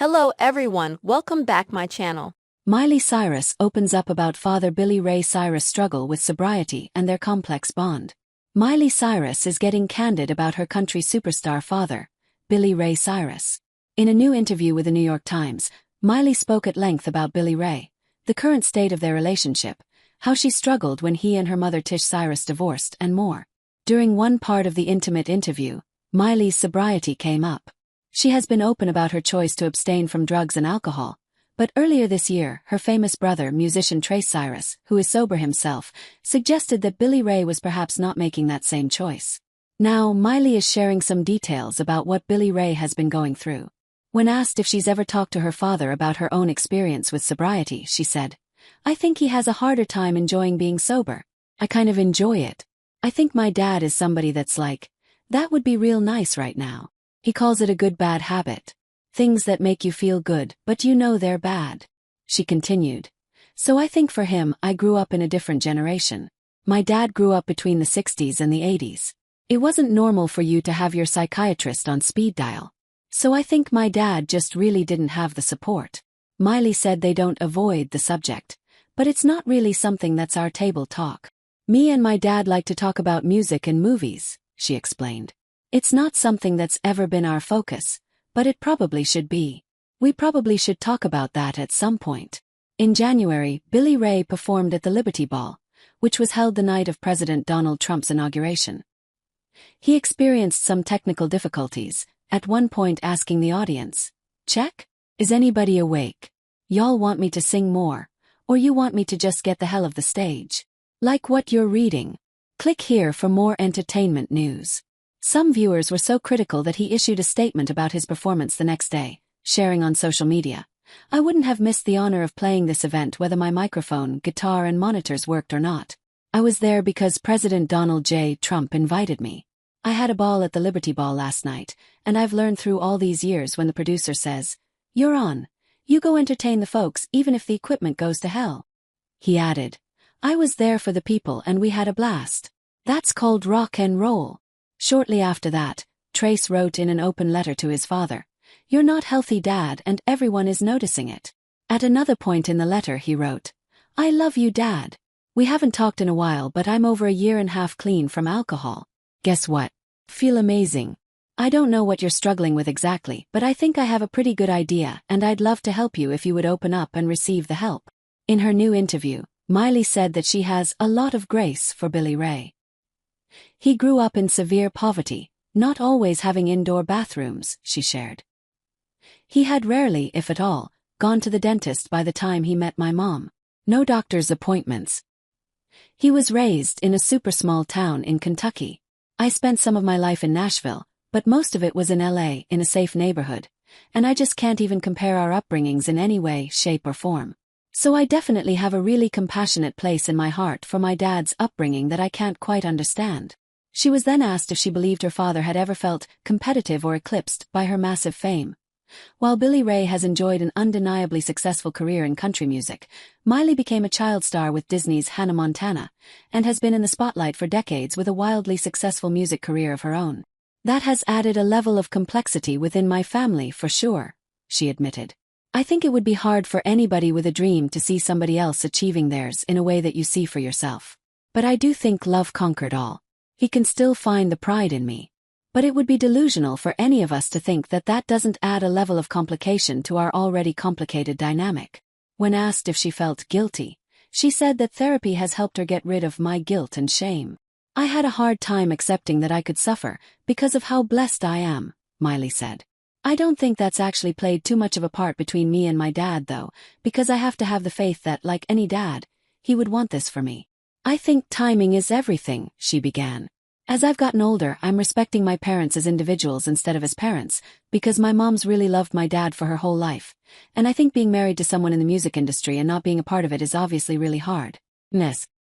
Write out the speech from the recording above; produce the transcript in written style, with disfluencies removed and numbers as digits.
Hello everyone, welcome back my channel. Miley Cyrus opens up about father Billy Ray Cyrus' struggle with sobriety and their complex bond. Miley Cyrus is getting candid about her country superstar father, Billy Ray Cyrus. In a new interview with the New York Times, Miley spoke at length about Billy Ray, the current state of their relationship, how she struggled when he and her mother Tish Cyrus divorced, and more. During one part of the intimate interview, Miley's sobriety came up. She has been open about her choice to abstain from drugs and alcohol, but earlier this year, her famous brother, musician Trace Cyrus, who is sober himself, suggested that Billy Ray was perhaps not making that same choice. Now, Miley is sharing some details about what Billy Ray has been going through. When asked if she's ever talked to her father about her own experience with sobriety, she said, "I think he has a harder time enjoying being sober. I kind of enjoy it. I think my dad is somebody that's like, that would be real nice right now. He calls it a good bad habit. Things that make you feel good, but you know they're bad." She continued, "So I think for him, I grew up in a different generation. My dad grew up between the 60s and the 80s. It wasn't normal for you to have your psychiatrist on speed dial. So I think my dad just really didn't have the support." Miley said they don't avoid the subject, but it's not really something that's our table talk. "Me and my dad like to talk about music and movies," she explained. "It's not something that's ever been our focus, but it probably should be. We probably should talk about that at some point." In January, Billy Ray performed at the Liberty Ball, which was held the night of President Donald Trump's inauguration. He experienced some technical difficulties, at one point asking the audience, "Check? Is anybody awake? Y'all want me to sing more, or you want me to just get the hell of the stage? Like what you're reading? Click here for more entertainment news." Some viewers were so critical that he issued a statement about his performance the next day, sharing on social media, "I wouldn't have missed the honor of playing this event whether my microphone, guitar and monitors worked or not. I was there because President Donald J. Trump invited me. I had a ball at the Liberty Ball last night, and I've learned through all these years when the producer says, 'You're on. You go entertain the folks even if the equipment goes to hell.'" He added, "I was there for the people and we had a blast. That's called rock and roll." Shortly after that, Trace wrote in an open letter to his father, "You're not healthy, Dad, and everyone is noticing it." At another point in the letter he wrote, "I love you, Dad. We haven't talked in a while, but I'm over a year and a half clean from alcohol. Guess what? Feel amazing. I don't know what you're struggling with exactly, but I think I have a pretty good idea and I'd love to help you if you would open up and receive the help." In her new interview, Miley said that she has a lot of grace for Billy Ray. "He grew up in severe poverty, not always having indoor bathrooms," she shared. "He had rarely, if at all, gone to the dentist by the time he met my mom. No doctor's appointments. He was raised in a super small town in Kentucky. I spent some of my life in Nashville, but most of it was in LA in a safe neighborhood, and I just can't even compare our upbringings in any way, shape or form. So I definitely have a really compassionate place in my heart for my dad's upbringing that I can't quite understand." She was then asked if she believed her father had ever felt competitive or eclipsed by her massive fame. While Billy Ray has enjoyed an undeniably successful career in country music, Miley became a child star with Disney's Hannah Montana, and has been in the spotlight for decades with a wildly successful music career of her own. "That has added a level of complexity within my family for sure," she admitted. "I think it would be hard for anybody with a dream to see somebody else achieving theirs in a way that you see for yourself. But I do think love conquered all. He can still find the pride in me. But it would be delusional for any of us to think that that doesn't add a level of complication to our already complicated dynamic." When asked if she felt guilty, she said that therapy has helped her get rid of my guilt and shame. "I had a hard time accepting that I could suffer because of how blessed I am," Miley said. "I don't think that's actually played too much of a part between me and my dad though, because I have to have the faith that, like any dad, he would want this for me. I think timing is everything," she began. "As I've gotten older, I'm respecting my parents as individuals instead of as parents, because my mom's really loved my dad for her whole life, and I think being married to someone in the music industry and not being a part of it is obviously really hard.